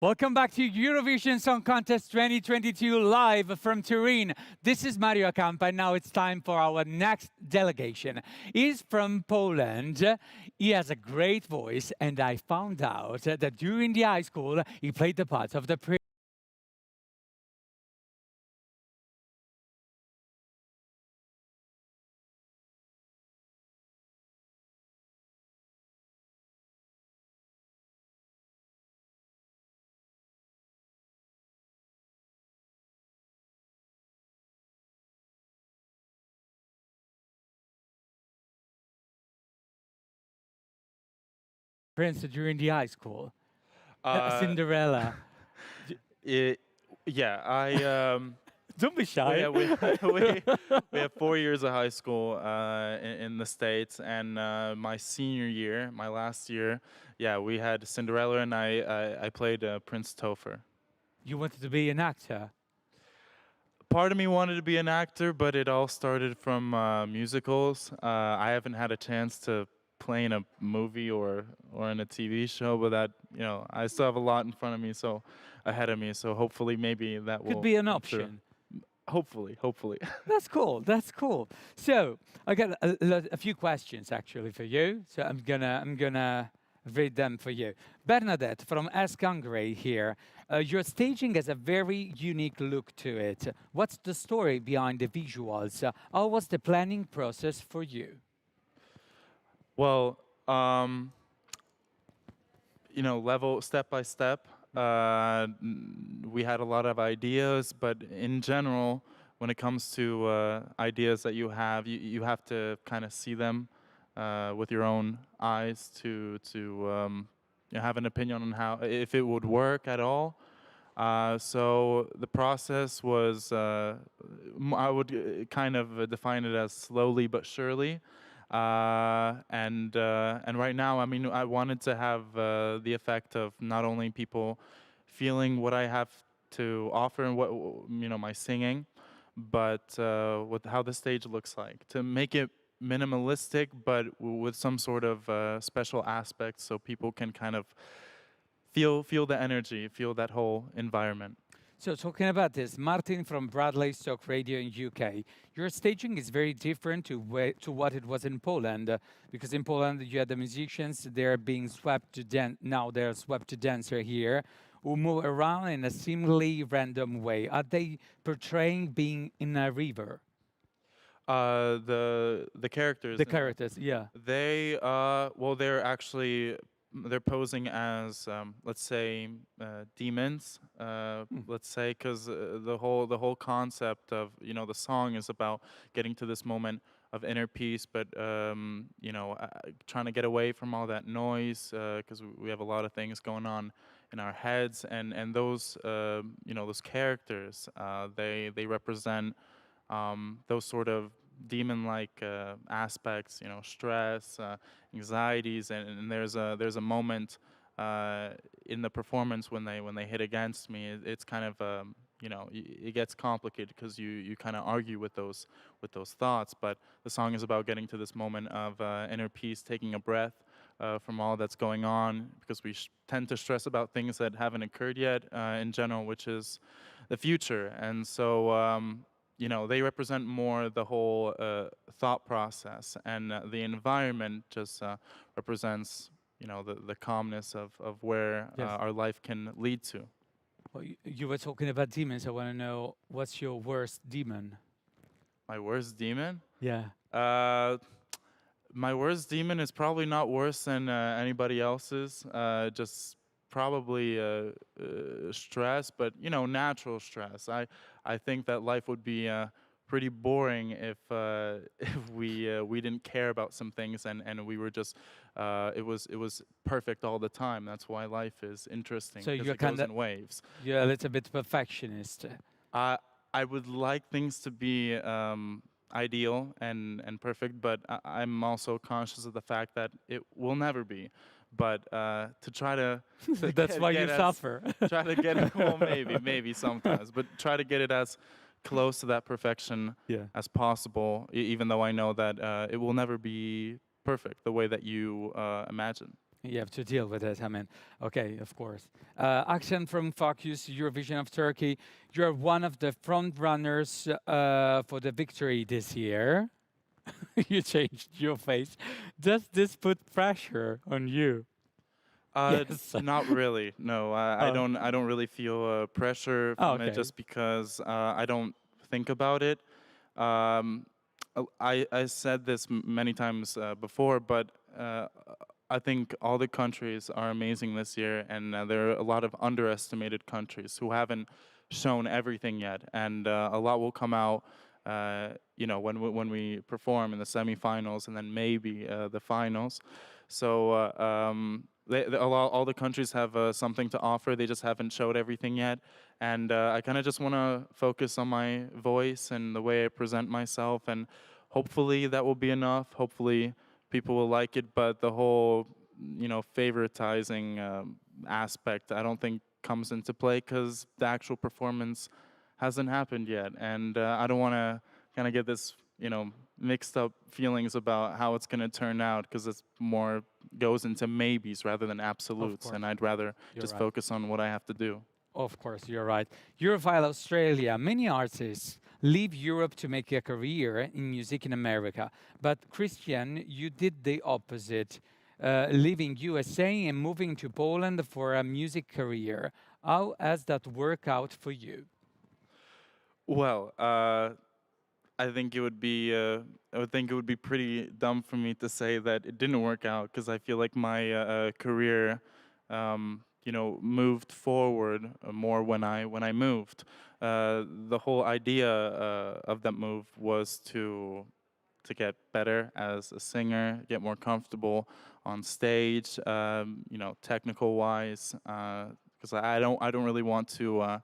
Welcome back to Eurovision Song Contest 2022 live from Turin. This is Mario Acampa, and now it's time for our next delegation. He's from Poland. He has a great voice, and I found out that during the high school, he played the part of the prince during the high school. Uh, Cinderella. it, yeah, Don't be shy. yeah, we have 4 years of high school in the States, and my senior year, my last year, yeah, we had Cinderella, and I played Prince Topher. You wanted to be an actor. Part of me wanted to be an actor, but it all started from musicals. I haven't had a chance to play in a movie or in a TV show, but that I still have a lot in front of me, so ahead of me. So hopefully, maybe that Could will be an come through. option. Hopefully. That's cool. That's cool. So I got a few questions actually for you. So I'm gonna read them for you. Bernadette from Ask Hungary here. Your staging has a very unique look to it. What's the story behind the visuals? How was the planning process for you? Well, level step by step. We had a lot of ideas, but in general, when it comes to ideas that you have to kind of see them with your own eyes to have an opinion on how if it would work at all. So the process was, I would kind of define it as slowly but surely. And right now, I mean, I wanted to have the effect of not only people feeling what I have to offer and what my singing, but with how the stage looks like to make it minimalistic, but with some sort of special aspects, so people can kind of feel the energy, feel that whole environment. So talking about this, Martin from Bradley Stock Radio in UK, your staging is very different to what it was in Poland, because in Poland you had the musicians, they're being swept to dance, now they're swept to dancer here, who move around in a seemingly random way. Are they portraying being in a river? The characters. The characters, yeah. They're actually they're posing as let's say demons. Let's say because the whole concept of the song is about getting to this moment of inner peace, but trying to get away from all that noise because we have a lot of things going on in our heads, and those those characters they represent those sort of demon-like aspects, stress, anxieties, and there's a moment in the performance when they hit against me. It's kind of it gets complicated because you kind of argue with those thoughts. But the song is about getting to this moment of inner peace, taking a breath. From all that's going on, because we tend to stress about things that haven't occurred yet in general, which is the future. And so they represent more the whole thought process, and the environment just represents the calmness of where Yes. our life can lead to. Well, you were talking about demons. I want to know, what's your worst demon? My worst demon? Yeah. Uh, my worst demon is probably not worse than anybody else's. Just probably stress, but natural stress. I think that life would be pretty boring if if we didn't care about some things, and we were just it was perfect all the time. That's why life is interesting, So because you're it goes kind of in waves. you're a little bit perfectionist. I I would like things to be ideal and perfect, but I'm also conscious of the fact that it will never be. But to try to That's why you get as suffer. try to get it, well, maybe sometimes, but try to get it as close to that perfection Yeah. as possible, even though I know that it will never be perfect the way that you imagine. You have to deal with it. I mean, okay, of course. Action from Focus, Eurovision of Turkey. You're one of the front runners for the victory this year. You changed your face. Does this put pressure on you? Yes. Not really. No, I Oh, don't. I don't really feel pressure oh, from it okay. just because I don't think about it. Um, I said this many times before, but I think all the countries are amazing this year, and there are a lot of underestimated countries who haven't shown everything yet, and a lot will come out. When we perform in the semifinals and then maybe the finals. So all the countries have something to offer. They just haven't showed everything yet, and I kind of just want to focus on my voice and the way I present myself, and hopefully that will be enough. Hopefully people will like it, but the whole favoritizing aspect I don't think comes into play because the actual performance hasn't happened yet, and I don't want to kind of get this mixed up feelings about how it's going to turn out because it's more goes into maybes rather than Of absolutes, and course. I'd rather You're just right. focus on what I have to do. Of course, you're right. Europhile Australia, many artists leave Europe to make a career in music in America. But Christian, you did the opposite, leaving USA and moving to Poland for a music career. How has that worked out for you? Well, I think it would be I would think it would be pretty dumb for me to say that it didn't work out because I feel like my career, moved forward more when I moved. The whole idea of that move was to get better as a singer, get more comfortable on stage, technical wise, because I don't really want to.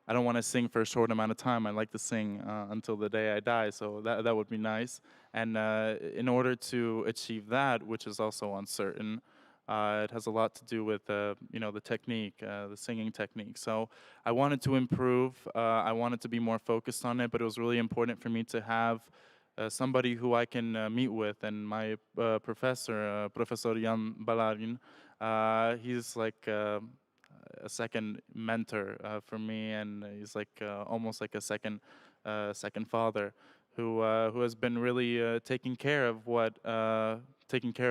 I don't want to sing for a short amount of time. I like to sing until the day I die, so that would be nice. And in order to achieve that, which is also uncertain, it has a lot to do with the technique, the singing technique. So I wanted to improve. I wanted to be more focused on it, but it was really important for me to have somebody who I can meet with. And my professor, Professor Jan Balarin, he's like a second mentor for me, and he's like almost like a second father who has been really taking care of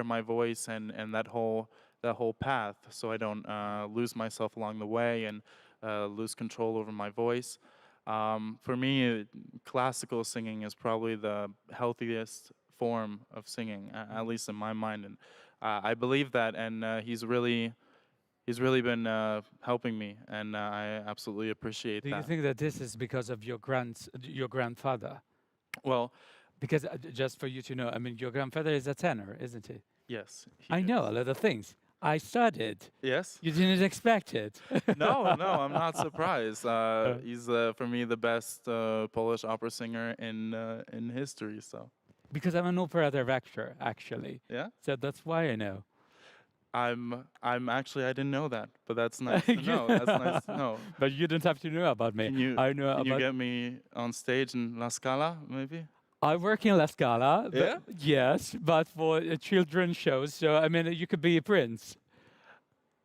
my voice and that whole path, so I don't lose myself along the way and lose control over my voice. For me, classical singing is probably the healthiest form of singing, at least in my mind, and I believe that. And he's really been helping me, and I absolutely appreciate Do you that. think that this is because of your grandfather? Well, Because just for you to know, I mean, your grandfather is a tenor, isn't he? yes, he I know is. a lot of things. I studied. Yes? You didn't expect it. No, no, I'm not surprised. Uh, He's for me the best Polish opera singer in history. So because I'm an opera director, actually. yeah, So that's why I know. I'm actually I didn't know that, but that's nice to know. That's nice to know. But you don't have to know about me. I know Can you about. get me on stage in La Scala maybe? I work in La Scala, but Yeah. yes, but for children's shows. So I mean, you could be a prince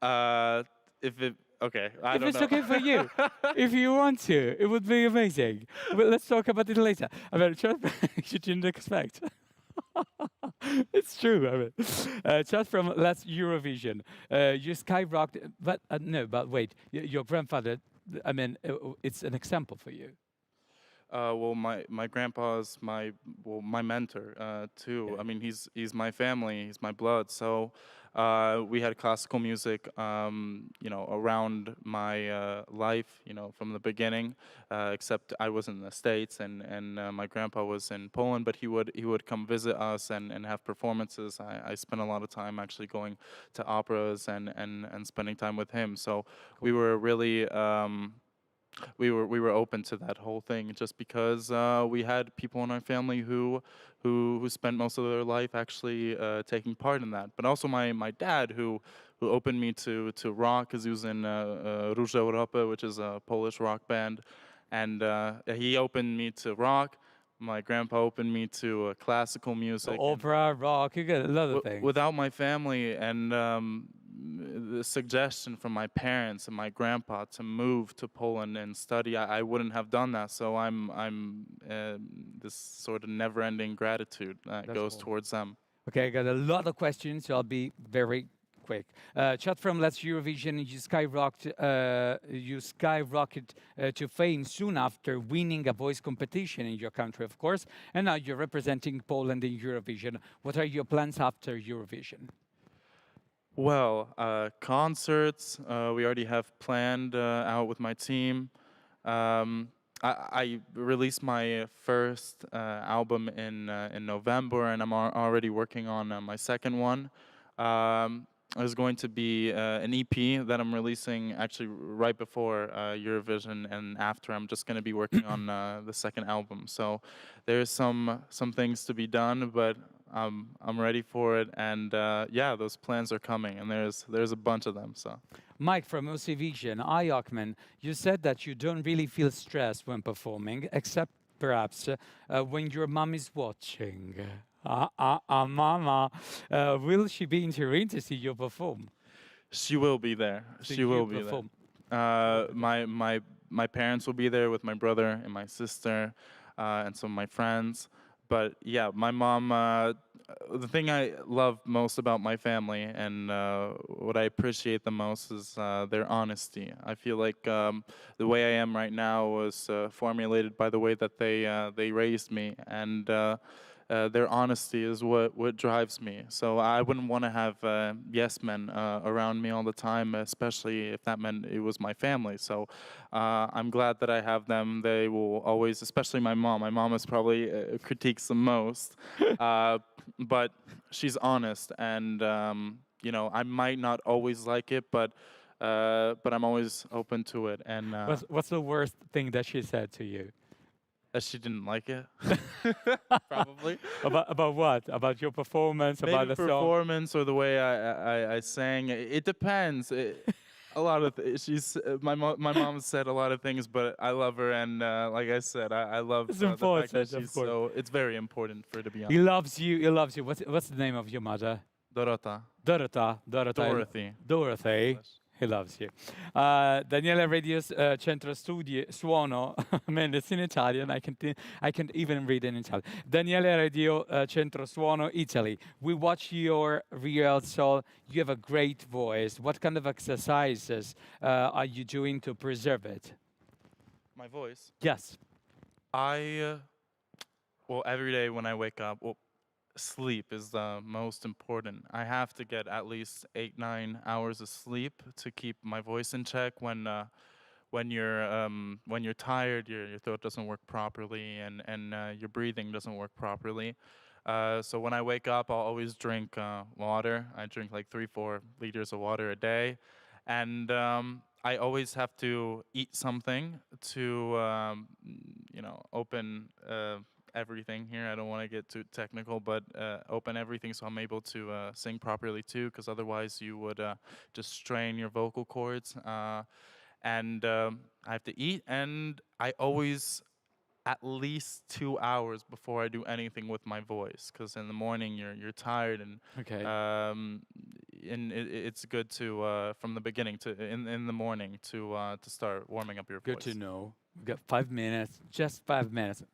Uh, if it okay, I if don't it's know. okay for you. If you want to, it would be amazing. But let's talk about it later. I mean, just you didn't expect. It's true. I mean, just from last Eurovision, you skyrocketed. But no, but wait, your grandfather. I mean, it's an example for you. Well, my grandpa is my mentor too. I Okay. mean, he's my family, he's my blood. So we had classical music, around my life, from the beginning. Except I was in the States, and my grandpa was in Poland, but he would come visit us and have performances. I spent a lot of time actually going to operas and spending time with him. So we Cool. were really. We were open to that whole thing just because we had people in our family who spent most of their life actually taking part in that. But also my dad who opened me to rock because he was in Róże Europy, which is a Polish rock band, and he opened me to rock. My grandpa opened me to classical So music, and opera, rock, you get a lot of things. without my family and the suggestion from my parents and my grandpa to move to Poland and study, I wouldn't have done that. So I'm this sort of never-ending gratitude that That's goes cool. towards them. Okay, I got a lot of questions, so I'll be very quick. Chat from Let's Eurovision, you skyrocketed to fame soon after winning a voice competition in your country, of course, and now you're representing Poland in Eurovision. What are your plans after Eurovision? Well, concerts we already have planned out with my team. Um, I released my first album in November, and I'm already working on my second one. There's going to be an EP that I'm releasing actually right before Eurovision, and after I'm just going to be working on the second album. So there's some things to be done, but I'm ready for it, and yeah, those plans are coming, and there's a bunch of them. So. Mike from Vision, Ochman, you said that you don't really feel stressed when performing, except perhaps when your mom is watching. Mama, will she be in Turin to see you perform? She will be there. See She you will be there. perform. She will be there. My parents will be there with my brother and my sister, and some of my friends. But yeah, my mom. The thing I love most about my family and what I appreciate the most is their honesty. I feel like the way I am right now was formulated by the way that they raised me, and their honesty is what drives me. So I wouldn't want to have yes men around me all the time, especially if that meant it was my family. So I'm glad that I have them. They will always, especially my mom. My mom is probably critiques the most, but she's honest, and I might not always like it, but I'm always open to it. And What's the worst thing that she said to you? she didn't like it, probably. About what? About your performance, Maybe about the song? performance or the way I sang. It depends. A lot of my mom said a lot of things, but I love her, and like I said, I love It's the fact that important, of she's course. so. It's very important for her to be He honest. loves you. He loves you. What's the name of your mother? Dorota, Dorothy. Dorothy. Dorothy. He loves you. Daniele Radio's Centro Studi Suono. I mean, it's in Italian. I can even read it in Italian. Daniele Radio Centro Suono, Italy. We watch your rehearsal. You have a great voice. What kind of exercises are you doing to preserve it? My voice. Yes. Well, every day when I wake up, well, sleep is the most important. I have to get at least 8-9 hours of sleep to keep my voice in check. When you're tired, your throat doesn't work properly, and your breathing doesn't work properly. So when I wake up, I'll always drink water. I drink like 3-4 liters of water a day, and I always have to eat something to open everything here. I don't want to get too technical, but open everything so I'm able to sing properly too, because otherwise you would just strain your vocal cords. And I have to eat, and I always at least 2 hours before I do anything with my voice, because in the morning you're tired, Okay. and it's good to from the beginning to in the morning to start warming up your Good voice. to know. We've got 5 minutes, just 5 minutes.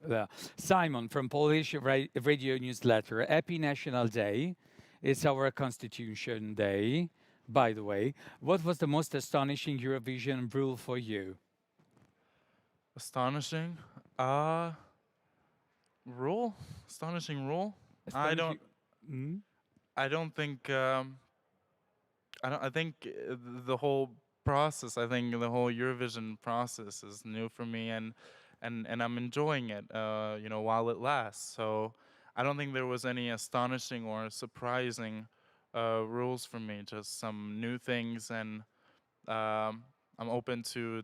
Simon from Polish Radio Newsletter. Happy National Day. It's our Constitution Day, by the way. What was the most astonishing Eurovision rule for you? Astonishing. Rule? Astonishing rule? I don't. Astonishing. Mm? I don't think. I think the whole process. I think the whole Eurovision process is new for me, and I'm enjoying it. While it lasts. So I don't think there was any astonishing or surprising rules for me. Just some new things, and I'm open to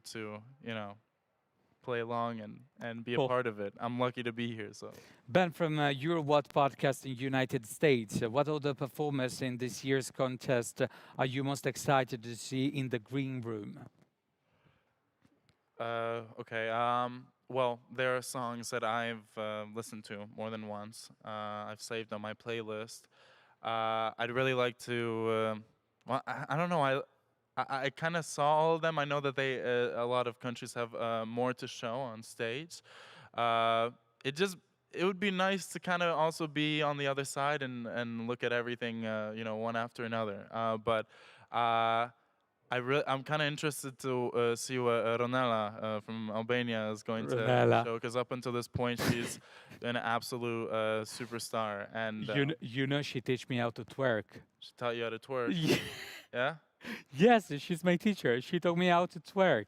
play along and be a Cool. part of it. I'm lucky to be here. So. Ben from Your What podcast in United States. What other performers in this year's contest are you most excited to see in the green room? Okay. Well, there are songs that I've listened to more than once. I've saved on my playlist. I'd really like to. Well, I don't know. I kind of saw all of them. I know that a lot of countries have more to show on stage. Uh, it just it would be nice to kind of also be on the other side and look at everything one after another. But I'm kind of interested to see what Ronela from Albania is going to Ronella. show, because up until this point she's an absolute superstar, and You know, she teach me how to twerk. she taught you how to twerk. Ye- Yeah. Yes, she's my teacher. She taught me how to twerk.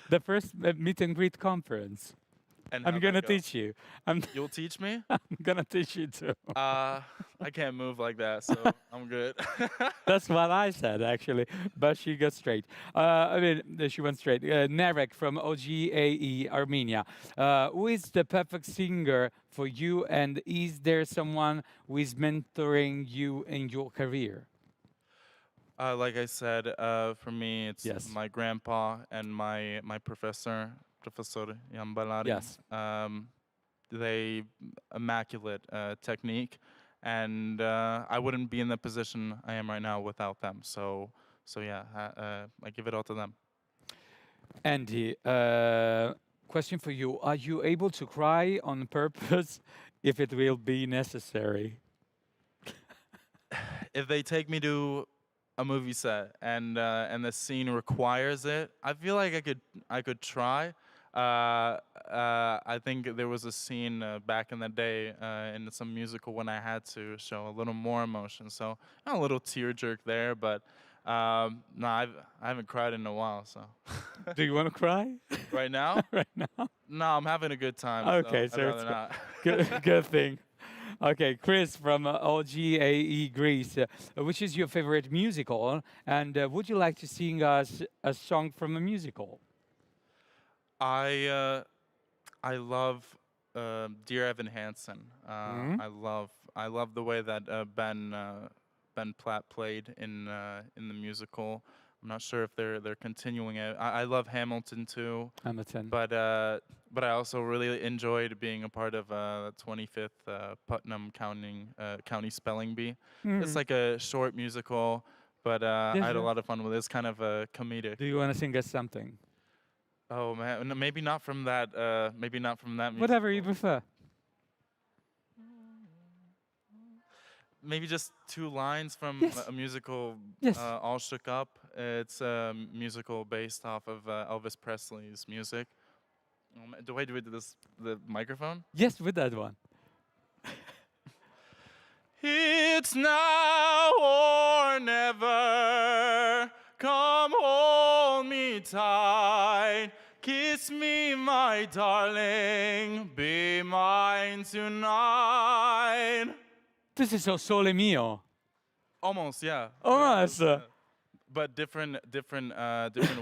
The first meet and greet conference. And I'm how'd gonna that go? teach you. I'm, You'll teach me? I'm gonna teach you too. I can't move like that, so I'm good. That's what I said, actually. But she got straight. She went straight. Narek from OGAE, Armenia. Who is the perfect singer for you, and is there someone who is mentoring you in your career? Like I said, for me, it's Yes. my grandpa and my professor, Professor Yambalari. Yes. They immaculate technique, and I wouldn't be in the position I am right now without them. So yeah, I give it all to them. Andy, question for you. Are you able to cry on purpose if it will be necessary? If they take me to a movie set and the scene requires it, I feel like I could try. I think there was a scene back in the day in some musical when I had to show a little more emotion, so a little tear jerk there. But no, I haven't cried in a while. So Do you want to cry right now, right now? no, I'm having a good time. Okay, so so I'd it's rather not. good thing. Okay, Chris from OGAE Greece. Which is your favorite musical? And would you like to sing us a song from a musical? I love Dear Evan Hansen. Mhm. I love the way that Ben Platt played in the musical. I'm not sure if they're continuing it. I love Hamilton too, Hamilton. but I also really enjoyed being a part of 25th Putnam County Spelling Bee. It's Mhm. like a short musical, but I Yes, had a yes. lot of fun with it. It's kind of comedic. Do you want to sing us something? Oh man, maybe not from that. Maybe not from that Whatever you musical. prefer. Maybe just two lines from Yes. a musical, Yes. All Shook Up. It's a musical based off of Elvis Presley's music. Do I do it to the microphone? Yes, with that one. It's now or never. Come hold me tight. Kiss me, my darling. Be mine tonight. This is O Sole Mio. Almost, yeah. Almost. But different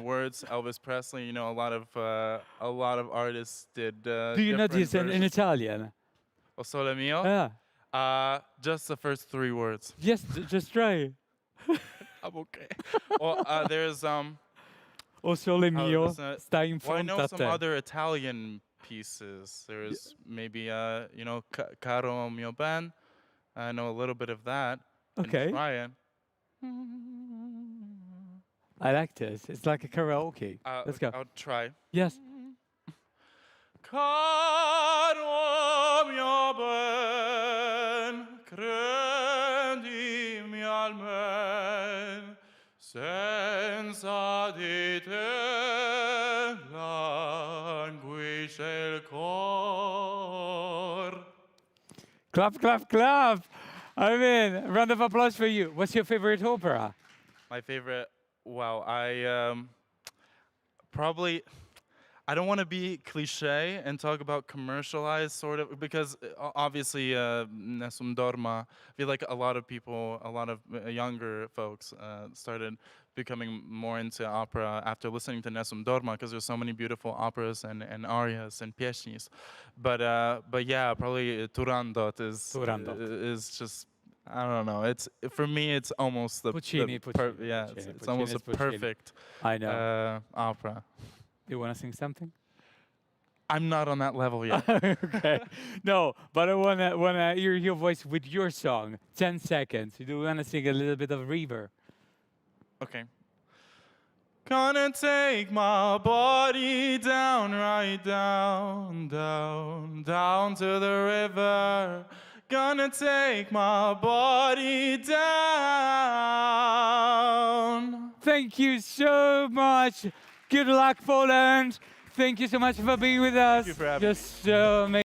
words. Elvis Presley, a lot of artists did Do you know different this in versions. Italian? O Sole Mio? Yeah. Just the first three words. Yes, just try. I'm okay. Well, there's O Sole Mio listen, sta in well, I fronte know a some te. other Italian pieces. There's maybe Caro mio ben. I know a little bit of that. Can Okay. try it. I like this. It's like a karaoke. Let's go. I'll try. Yes. Caro mio ben, credimi almen, senza di te languisce il cor. Clap, clap, clap. I mean, a round of applause for you. What's your favorite opera? My favorite, wow, probably, I don't want to be cliche and talk about commercialized sort of, because obviously Nessun Dorma, I feel like a lot of people, a lot of younger folks started becoming more into opera after listening to Nessun Dorma, because there's so many beautiful operas and arias and pièces. But yeah, probably Turandot Turandot. is just, I don't know. It's, for me, it's almost Puccini, Puccini, yeah, Puccini, it's almost a Puccini's Puccini. perfect I know. opera. You want to sing something? I'm not on that level yet. Okay. No, but I wanna hear your voice with your song. 10 seconds. You do wanna sing a little bit of reverb. Okay. Gonna take my body down, right down, down, down to the river. Gonna take my body down. Thank you so much. Good luck, Poland. Thank you so much for being with us. you for having me. Just so amazing.